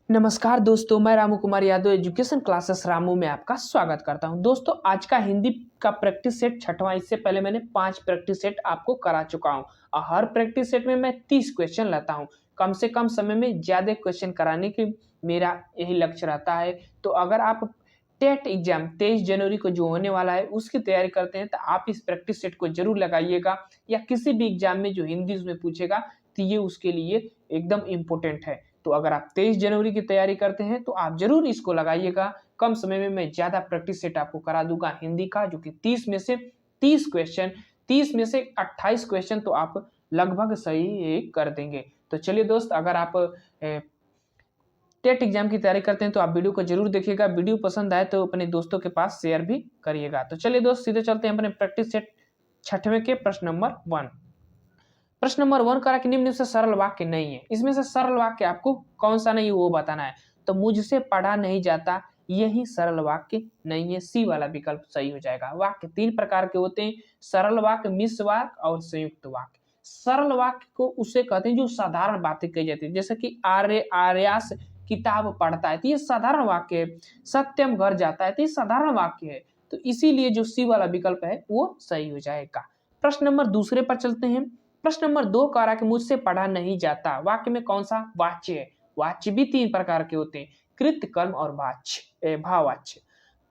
नमस्कार दोस्तों, मैं रामू कुमार यादव एजुकेशन क्लासेस रामू में आपका स्वागत करता हूं। दोस्तों, आज का हिंदी का प्रैक्टिस सेट छठवां, इससे पहले मैंने 5 प्रैक्टिस सेट आपको करा चुका हूं और हर प्रैक्टिस सेट में मैं 30 क्वेश्चन लाता हूं। कम से कम समय में ज़्यादा क्वेश्चन कराने की मेरा यही लक्ष्य रहता है। तो अगर आप टेट एग्जाम 23 जनवरी को जो होने वाला है उसकी तैयारी करते हैं तो आप इस प्रैक्टिस सेट को जरूर लगाइएगा, या किसी भी एग्जाम में जो हिंदी उसमें पूछेगा तो ये उसके लिए एकदम इम्पोर्टेंट है। तो अगर आप 23 जनवरी की तैयारी करते हैं तो आप जरूर इसको लगाइएगा। कम समय में मैं ज़्यादा प्रैक्टिस सेट आपको करा दूंगा हिंदी का, जो कि 30 में से 30 क्वेश्चन, 30 में से 28 क्वेश्चन तो आप लगभग सही कर देंगे। तो चलिए दोस्त, अगर आप टेट एग्जाम की तैयारी करते हैं तो आप वीडियो को जरूर देखिएगा। वीडियो पसंद आए तो अपने दोस्तों के पास शेयर भी करिएगा। तो चलिए दोस्त, सीधे चलते हैं अपने प्रैक्टिस सेट छठवें के प्रश्न नंबर 1। प्रश्न नंबर 1 करा कि निम्न से सरल वाक्य नहीं है। इसमें से सरल वाक्य आपको कौन सा नहीं वो बताना है। तो मुझसे पढ़ा नहीं जाता, यही सरल वाक्य नहीं है। सी वाला विकल्प सही हो जाएगा। वाक्य 3 प्रकार के होते हैं: सरल वाक्य, मिश्र वाक्य और संयुक्त वाक्य। सरल वाक्य को उसे कहते हैं जो साधारण बातें कही जाती है, जैसे कि आर्यास किताब पढ़ता है तो ये साधारण वाक्य है। सत्यम घर जाता है तो ये साधारण वाक्य है। तो इसीलिए जो सी वाला विकल्प है वो सही हो जाएगा। प्रश्न नंबर दूसरे पर चलते हैं। प्रश्न नंबर 2 कह रहा कि मुझसे पढ़ा नहीं जाता। वाक्य में कौन सा वाच्य है? वाच्य भी 3 प्रकार के होते हैं: कृत, कर्म और वाच्य, भाववाच्य।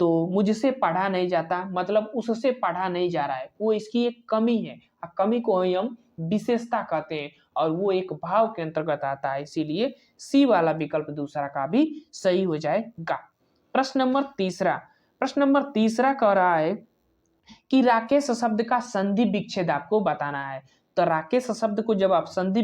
तो मुझसे पढ़ा नहीं जाता मतलब उससे पढ़ा नहीं जा रहा है, वो इसकी एक कमी है। कमी को ही हम विशेषता कहते हैं और वो एक भाव के अंतर्गत आता है। इसीलिए सी वाला विकल्प दूसरा का भी सही हो जाएगा। प्रश्न नंबर तीसरा कह रहा है कि राकेश शब्द का संधि विच्छेद आपको बताना है। तो राकेश शब्द को जब आप संधि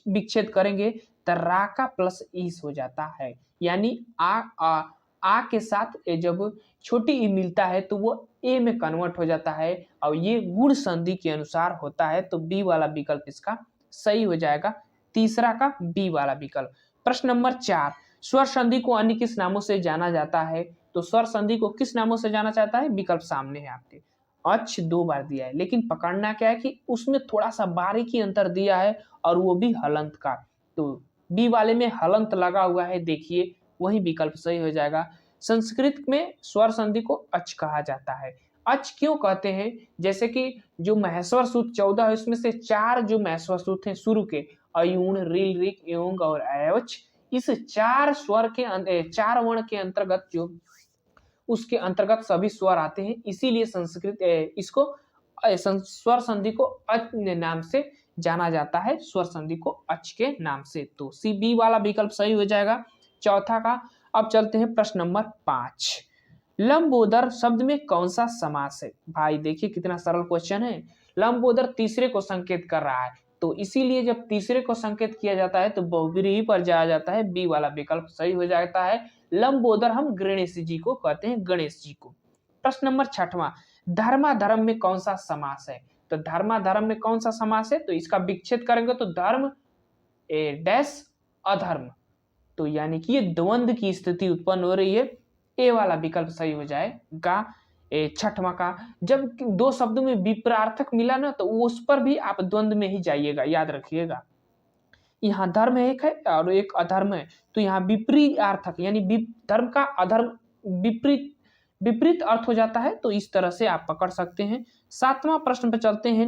विच्छेद करेंगे तो रा का प्लस ईस हो जाता है, यानी आ के साथ जब छोटी ई मिलता है तो वो ए में कन्वर्ट हो जाता है और ये गुण संधि के अनुसार होता है। तो बी वाला विकल्प इसका सही हो जाएगा, तीसरा का बी वाला विकल्प। प्रश्न नंबर 4, स्वर संधि को अन्य किस नामों से जाना जाता है? तो स्वर संधि को किस नामों से जाना जाता है? विकल्प सामने है आपके। अच 2 बार दिया है, लेकिन पकड़ना क्या है कि उसमें थोड़ा सा बारीकी अंतर दिया है और वो भी हलंत का। तो बी वाले में हलंत लगा हुआ है, देखिए वही विकल्प सही हो जाएगा। संस्कृत में स्वर संधि को अच कहा जाता है। अच क्यों कहते हैं? जैसे कि जो महेश्वर सूत्र 14 है उसमें से 4 जो महेश्वर सूत्र हैं शुरू के, अयूण, रिल, रिक, एवं और अयवच, इस 4 स्वर के 4 वर्ण के अंतर्गत जो उसके अंतर्गत सभी स्वर आते हैं। इसीलिए संस्कृत इसको स्वर संधि को अच नाम से जाना जाता है, स्वर संधि को अच के नाम से। तो सी बी वाला विकल्प सही हो जाएगा चौथा का। अब चलते हैं प्रश्न नंबर 5। लंबोदर शब्द में कौन सा समास है? भाई देखिए कितना सरल क्वेश्चन है। लंबोदर तीसरे को संकेत कर रहा है, तो इसीलिए जब तीसरे को संकेत किया जाता है तो बहुव्रीहि पर जाया जाता है। बी वाला विकल्प सही हो जाता है। लंबोदर हम गणेश जी को कहते हैं, गणेश जी को। प्रश्न नंबर 6वां, धर्माधर्म में कौन सा समास है? तो धर्माधर्म में कौन सा समास है? तो इसका विच्छेद करेंगे तो धर्म डैश अधर्म, तो यानी कि ये द्वंद्व की स्थिति उत्पन्न हो रही है। ए वाला विकल्प सही हो जाएगा 6वां का। जब 2 शब्दों में विपरार्थक मिला ना तो उस पर भी आप द्वंद्व में ही जाइएगा, याद रखिएगा। यहाँ धर्म एक है और एक अधर्म है, तो यहाँ विपरीतार्थक यानी धर्म का अधर्म विपरीत अर्थ हो जाता है। तो इस तरह से आप पकड़ सकते हैं। 7वां प्रश्न पे चलते हैं।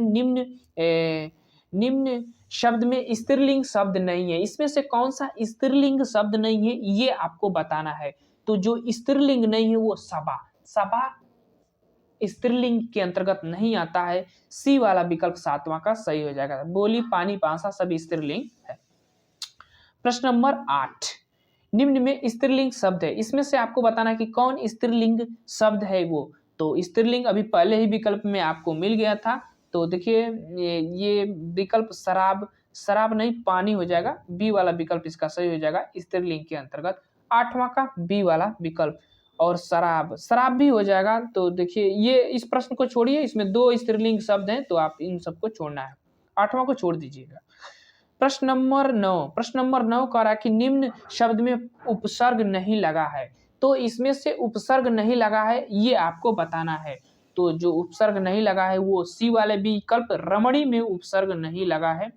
निम्न शब्द में स्त्रीलिंग शब्द नहीं है। इसमें से कौन सा स्त्रीलिंग शब्द नहीं है ये आपको बताना है। तो जो स्त्रीलिंग नहीं है वो सभा स्त्रीलिंग के अंतर्गत नहीं आता है। सी वाला विकल्प 7वां का सही हो जाएगा। बोली, पानी, पासा सभी स्त्रीलिंग है। प्रश्न नंबर 8, निम्न में स्त्रीलिंग शब्द है। इसमें से आपको बताना है कि कौन स्त्रीलिंग शब्द है वो। तो स्त्रीलिंग अभी पहले ही विकल्प में आपको मिल गया था। तो देखिए ये विकल्प शराब नहीं, पानी हो जाएगा। बी वाला विकल्प इसका सही हो जाएगा स्त्रीलिंग के अंतर्गत। 8वां का बी वाला विकल्प। और शराब भी हो जाएगा। तो देखिए ये इस प्रश्न को छोड़िए, इसमें 2 स्त्रीलिंग शब्द हैं तो आप इन सबको छोड़ना है, 8वां को छोड़ दीजिएगा। प्रश्न नंबर 9 कह रहा है कि निम्न शब्द में उपसर्ग नहीं लगा है। तो इसमें से उपसर्ग नहीं लगा है ये आपको बताना है। तो जो उपसर्ग नहीं लगा है वो सी वाले विकल्प रमणी में उपसर्ग नहीं लगा है।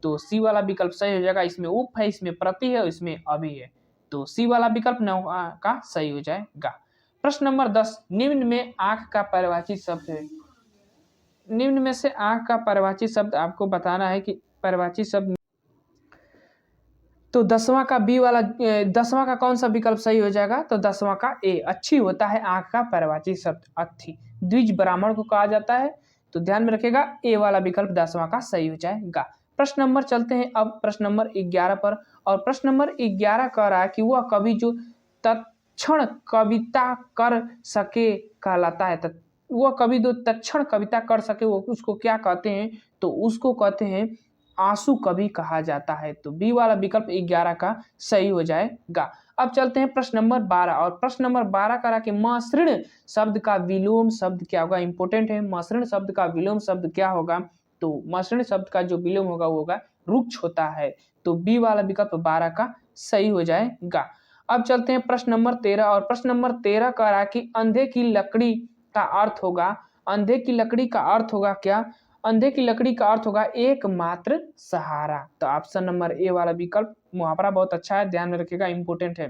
तो सी वाला विकल्प सही हो जाएगा। इसमें उप है, इसमें प्रति है और इसमें अभी है। तो सी वाला विकल्प 9 का सही हो जाएगा। प्रश्न नंबर 10, निम्न में आंख का परिभाषी शब्द है। निम्न में से आंख का परिभाषी शब्द आपको बताना है कि परिभाषी शब्द, तो 10वां का बी वाला 10वां का कौन सा विकल्प सही हो जाएगा? तो 10वां का ए, अच्छी होता है आंख का परिभाषी शब्द अथी, द्विज ब्राह्मण को कहा जाता है। तो ध्यान में रखिएगा ए वाला विकल्प 10वां का सही हो जाएगा। प्रश्न नंबर चलते हैं अब प्रश्न नंबर 11 पर, और प्रश्न नंबर 11 कह रहा है कि वह कवि जो तत्क्षण कविता कर सके कहलाता है। वह कवि जो तत्क्षण कविता कर सके वो उसको क्या कहते हैं? तो उसको कहते हैं आंसू कवि कहा जाता है। तो बी वाला विकल्प 11 का सही हो जाएगा। अब चलते हैं प्रश्न नंबर 12, और प्रश्न नंबर 12 कह रहा कि मसृण शब्द का विलोम शब्द क्या होगा? इंपोर्टेंट है, मसृण शब्द का विलोम शब्द क्या होगा? तो मसृण शब्द का जो विलोम होगा वो होगा रुक्ष होता है। तो बी वाला विकल्प 12 का सही हो जाएगा। अब चलते हैं प्रश्न नंबर 13, और प्रश्न नंबर 13 कह रहा कि अंधे की लकड़ी का अर्थ होगा, अंधे की लकड़ी का अर्थ होगा क्या? अंधे की लकड़ी का अर्थ होगा एकमात्र सहारा। तो ऑप्शन नंबर ए वाला विकल्प, मुहावरा बहुत अच्छा है, ध्यान में रखिएगा, इंपोर्टेंट है।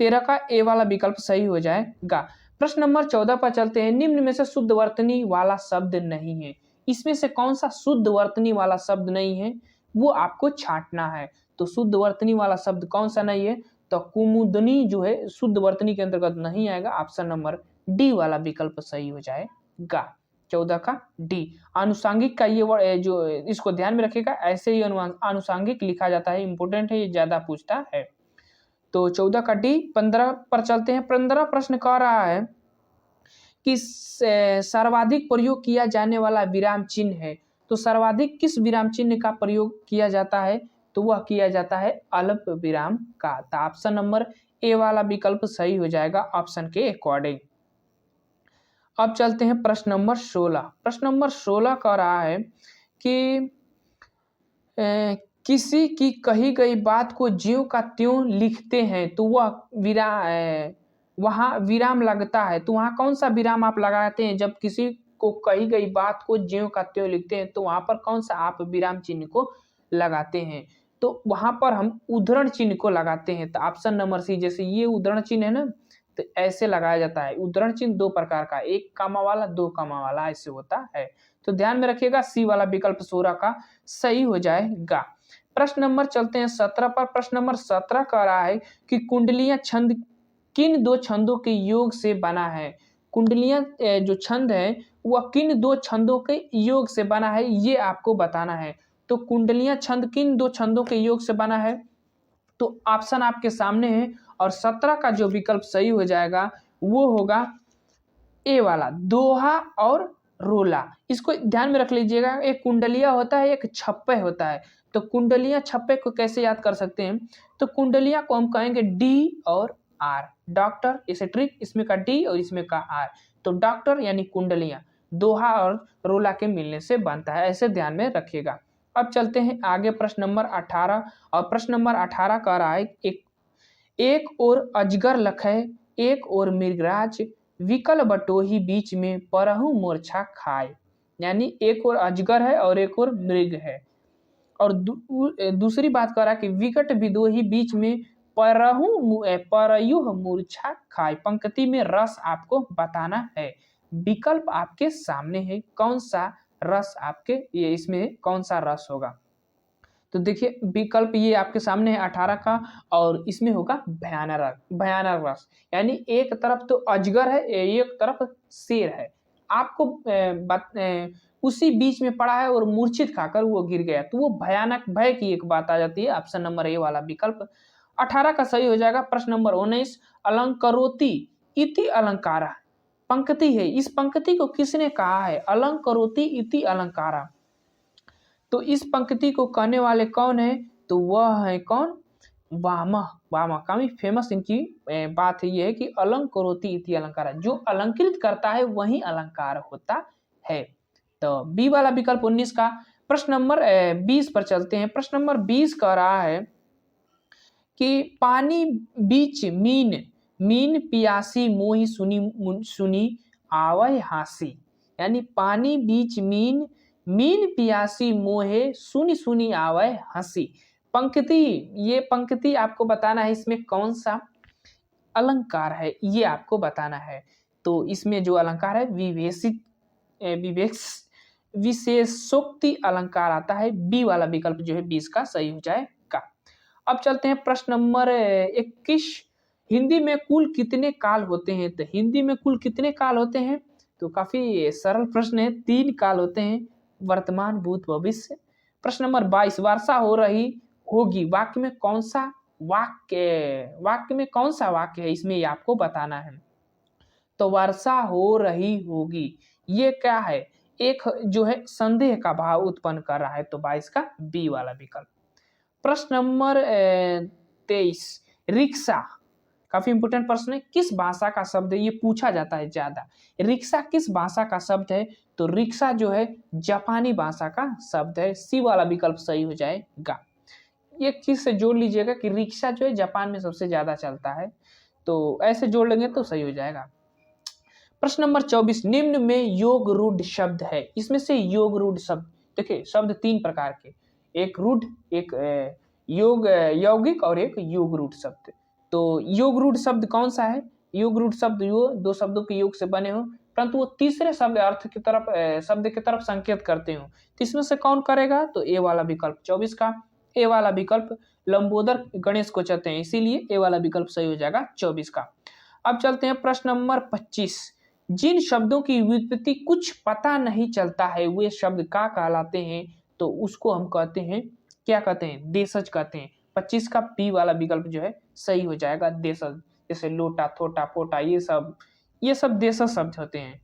13 का ए वाला विकल्प सही हो जाएगा। प्रश्न नंबर 14 पर चलते हैं, निम्न में से शुद्ध वर्तनी वाला शब्द नहीं है। इसमें से कौन सा शुद्ध वर्तनी वाला शब्द नहीं है वो आपको छांटना है। तो शुद्ध वर्तनी वाला शब्द कौन सा नहीं है? तो कुमुदनी जो है शुद्ध वर्तनी के अंतर्गत नहीं आएगा। ऑप्शन नंबर डी वाला विकल्प सही हो जाएगा। 14 का डी। आनुषांगिक का ये वर्ड जो, इसको ध्यान में रखिएगा, ऐसे ही आनुषांगिक लिखा जाता है, इंपोर्टेंट है, ये ज्यादा पूछता है। तो 14 का डी। 15 पर चलते हैं। 15 प्रश्न कह रहा है कि सर्वाधिक प्रयोग किया जाने वाला विराम चिन्ह है। तो सर्वाधिक किस विराम चिन्ह का प्रयोग किया जाता है? तो वह किया जाता है अल्प विराम का। तो ऑप्शन नंबर ए वाला विकल्प सही हो जाएगा ऑप्शन के अकॉर्डिंग। अब चलते हैं प्रश्न नंबर 16। प्रश्न नंबर 16 कह रहा है कि किसी की कही गई बात को ज्यों का त्यों लिखते हैं तो वह वहाँ विराम लगता है। तो वहाँ कौन सा विराम आप लगाते हैं? जब किसी को कही गई बात को ज्यों का त्यों लिखते हैं तो वहाँ पर कौन सा आप विराम चिन्ह को लगाते हैं? तो वहाँ पर हम उद्धरण चिन्ह को लगाते हैं। तो ऑप्शन नंबर सी, जैसे ये उद्धरण चिन्ह है ना, तो ऐसे लगाया जाता है। उद्धरण चिन्ह दो प्रकार का, एक कामा वाला, दो कामा वाला, ऐसे होता है। तो ध्यान में रखिएगा सी वाला विकल्प 16 का सही हो जाएगा। प्रश्न नंबर चलते हैं 17 पर। प्रश्न नंबर 17 कह रहा है कि कुंडलियां छंद किन दो छंदों के योग से बना है? कुंडलियां जो छंद है वह किन दो छंदों के योग से बना है, ये आपको बताना है। तो कुंडलियां छंद किन दो छंदों के योग से बना है? तो ऑप्शन आपके सामने है, और 17 का जो विकल्प सही हो जाएगा वो होगा ए वाला, दोहा और रोला। इसको ध्यान में रख लीजिएगा, एक कुंडलिया होता है, एक छप्पे होता है। तो कुंडलिया छप्पे को कैसे याद कर सकते हैं? तो कुंडलिया को हम कहेंगे डी और आर, डॉक्टर, इसे ट्रिक, इसमें का डी और इसमें का आर। तो डॉक्टर यानी कुंडलिया, दोहा और रोला के मिलने से बनता है, ऐसे ध्यान में रखिएगा। अब चलते हैं आगे प्रश्न नंबर 18, और प्रश्न नंबर 18 कह रहा है एक और अजगर लखै, एक और मृगराज, विकल बटोही बीच में परहु मूर्छा खाए। यानी एक और अजगर है और एक और मृग है, और दूसरी बात कर रहा है कि विकट विदोही बीच में परयुह मूर्छा खाए। पंक्ति में रस आपको बताना है। विकल्प आपके सामने है, कौन सा रस आपके ये इसमें कौन सा रस होगा? तो देखिए विकल्प ये आपके सामने है 18 का, और इसमें होगा भयानक रस। यानी एक तरफ तो अजगर है, एक तरफ शेर है, आपको उसी बीच में पड़ा है और मूर्छित खाकर वो गिर गया, तो वो भयानक भय की एक बात आ जाती है। ऑप्शन नंबर ए वाला विकल्प 18 का सही हो जाएगा। प्रश्न नंबर 19, अलंकरोति इति अलंकारा पंक्ति है, इस पंक्ति को किसने कहा है? अलंकरोति इति अलंकारा। तो इस पंक्ति को कहने वाले कौन है? तो वह है कौन? वामः। वामः काफी फेमस इनकी बात है, ये है कि अलंकरोति इति अलंकार, जो अलंकृत करता है वही अलंकार होता है। तो बी वाला विकल्प 19 का। प्रश्न नंबर 20 पर चलते हैं। प्रश्न नंबर 20 कह रहा है कि पानी बीच मीन, मीन पियासी मोहि सुनी सुनी आवै हासी। यानी पानी बीच मीन, मीन पियासी मोहे सुनी सुनी आवै हंसी। पंक्ति, ये पंक्ति आपको बताना है इसमें कौन सा अलंकार है, ये आपको बताना है। तो इसमें जो अलंकार है विशेषोक्ति अलंकार आता है। बी वाला विकल्प जो है 20 का सही हो जाएगा। अब चलते हैं प्रश्न नंबर 21। हिंदी में कुल कितने काल होते हैं? तो हिंदी में कुल कितने काल होते हैं? तो काफी सरल प्रश्न है, 3 काल होते हैं, वर्तमान, भूत, भविष्य। प्रश्न नंबर 22, वर्षा हो रही होगी वाक्य में कौन सा वाक्य है, इसमें ये आपको बताना है। तो वर्षा हो रही होगी, ये क्या है? एक जो है संदेह का भाव उत्पन्न कर रहा है, तो 22 का बी वाला विकल्प। प्रश्न नंबर 23, रिक्शा, काफी इंपोर्टेंट प्रश्न है। किस भाषा का शब्द है? ये पूछा जाता है ज्यादा। रिक्शा किस भाषा का शब्द है? तो रिक्शा जो है जापानी भाषा का शब्द है। सी वाला विकल्प सही हो जाएगा। ये किस से जोड़ लीजिएगा कि रिक्शा जो है जापान में सबसे ज्यादा चलता है, तो ऐसे जोड़ लेंगे तो सही हो जाएगा। प्रश्न नंबर 24, निम्न में योग रूढ़ शब्द है, इसमें से योग रूढ़ शब्द, देखिए शब्द 3 प्रकार के, एक रूढ़, एक यौगिक और एक योग रूढ़ शब्द। तो योग रूढ़ शब्द कौन सा है? योग रूढ़ शब्द यो 2 शब्दों के योग से बने हो, परंतु वो तीसरे शब्द अर्थ की तरफ शब्द की तरफ संकेत करते हो, तो इसमें से कौन करेगा? तो ए वाला विकल्प 24 का, ए वाला विकल्प लंबोदर गणेश को चाहते हैं, इसीलिए ए वाला विकल्प सही हो जाएगा 24 का। अब चलते हैं प्रश्न नंबर 25, जिन शब्दों की व्युत्पत्ति कुछ पता नहीं चलता है वे शब्द क्या कहलाते हैं? तो उसको हम कहते हैं, क्या कहते हैं? देशज कहते हैं। 25 का बी वाला विकल्प जो है सही हो जाएगा, देशज। जैसे लोटा, थोटा, पोटा, ये सब देशज शब्द होते हैं।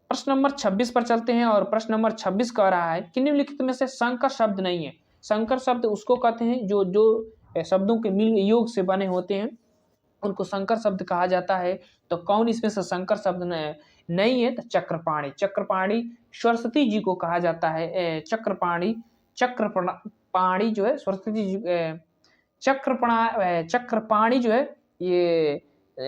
प्रश्न नंबर 26 पर चलते हैं, और प्रश्न नंबर 26 कह रहा है कि निम्नलिखित में से संकर शब्द नहीं है। संकर शब्द उसको कहते हैं जो शब्दों के मिल योग से बने होते हैं, उनको संकर शब्द कहा जाता है। तो कौन इसमें से संकर शब्द नहीं है? तो चक्रपाणी, चक्रपाणी सरस्वती जी को कहा जाता है। चक्रपाणी जो है सरस्वती जी, चक्रपाणी जो है ये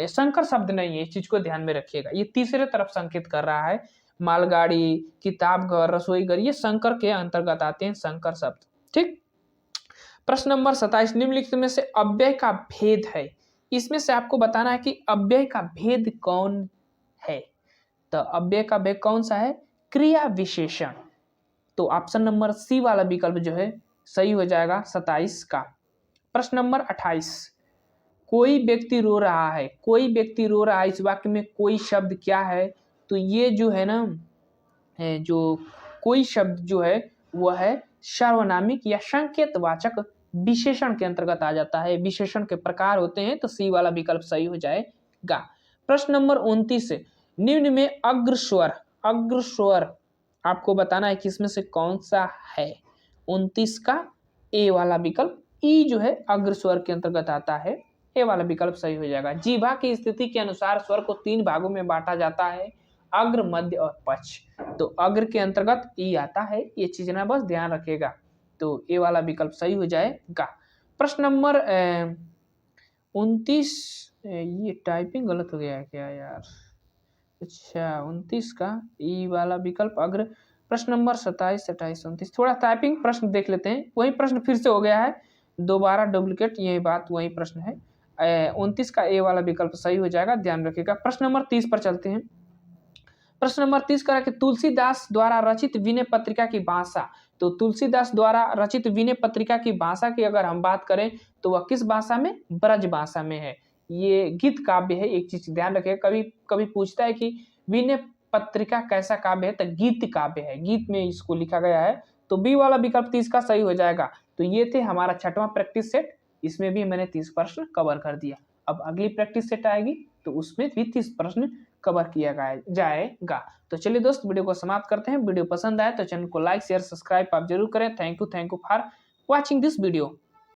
संकर शब्द नहीं है, इस चीज को ध्यान में रखिएगा। ये तीसरे तरफ संकेत कर रहा है। मालगाड़ी, किताब घर, रसोई घर, ये संकर के अंतर्गत आते हैं, संकर शब्द। ठीक। प्रश्न नंबर 27, निम्नलिखित में से अव्यय का भेद है, इसमें से आपको बताना है कि अव्यय का भेद कौन है। तो अव्यय का भेद कौन सा है? क्रिया विशेषण। तो ऑप्शन नंबर सी वाला विकल्प जो है सही हो जाएगा 27 का। प्रश्न नंबर 28, कोई व्यक्ति रो रहा है, कोई व्यक्ति रो रहा है, इस वाक्य में कोई शब्द क्या है? तो ये जो है ना, जो कोई शब्द जो है वह है सर्वनामिक या संकेतवाचक विशेषण के अंतर्गत आ जाता है। विशेषण के प्रकार होते हैं, तो सी वाला विकल्प सही हो जाएगा। प्रश्न नंबर 29, निम्न में अग्रस्वर आपको बताना है कि इसमें से कौन सा है। 29 का ए वाला विकल्प, ई जो है अग्रस्वर के अंतर्गत आता है, ए वाला विकल्प सही हो जाएगा। जीभा की स्थिति के अनुसार स्वर को 3 भागों में बांटा जाता है, अग्र, मध्य और पक्ष। तो अग्र के अंतर्गत ई आता है, ये चीज ना बस ध्यान रखिएगा। तो ए वाला विकल्प सही हो जाएगा। प्रश्न नंबर 29, ये टाइपिंग गलत हो गया है क्या यार? अच्छा, 29 का ई वाला विकल्प अग्र। प्रश्न नंबर 27, 28, 29, थोड़ा टाइपिंग प्रश्न देख लेते हैं। वही प्रश्न फिर से हो गया है, दोबारा डुप्लीकेट, यही बात, वही प्रश्न है। 29 का ए वाला विकल्प सही हो जाएगा, ध्यान रखिएगा। प्रश्न नंबर 30 पर चलते हैं। प्रश्न नंबर 30 कह रहा है कि तुलसीदास द्वारा रचित विनय पत्रिका की भाषा। तो तुलसीदास द्वारा रचित विनय पत्रिका की भाषा की अगर हम बात करें तो वह किस भाषा में? ब्रज भाषा में है। ये गीत काव्य है, एक चीज ध्यान रखिए। कभी कभी पूछता है कि विनय पत्रिका कैसा काव्य है, तो गीत काव्य है, गीत में इसको लिखा गया है। तो बी वाला विकल्प 30 का सही हो जाएगा। तो ये थे हमारा 6वां प्रैक्टिस सेट, इसमें भी मैंने 30 प्रश्न कवर कर दिया। अब अगली प्रैक्टिस सेट आएगी तो उसमें भी 30 प्रश्न कवर किया जाएगा। तो चलिए दोस्त, वीडियो को समाप्त करते हैं। वीडियो पसंद आए तो चैनल को लाइक, शेयर, सब्सक्राइब आप जरूर करें। Thank you for watching this video.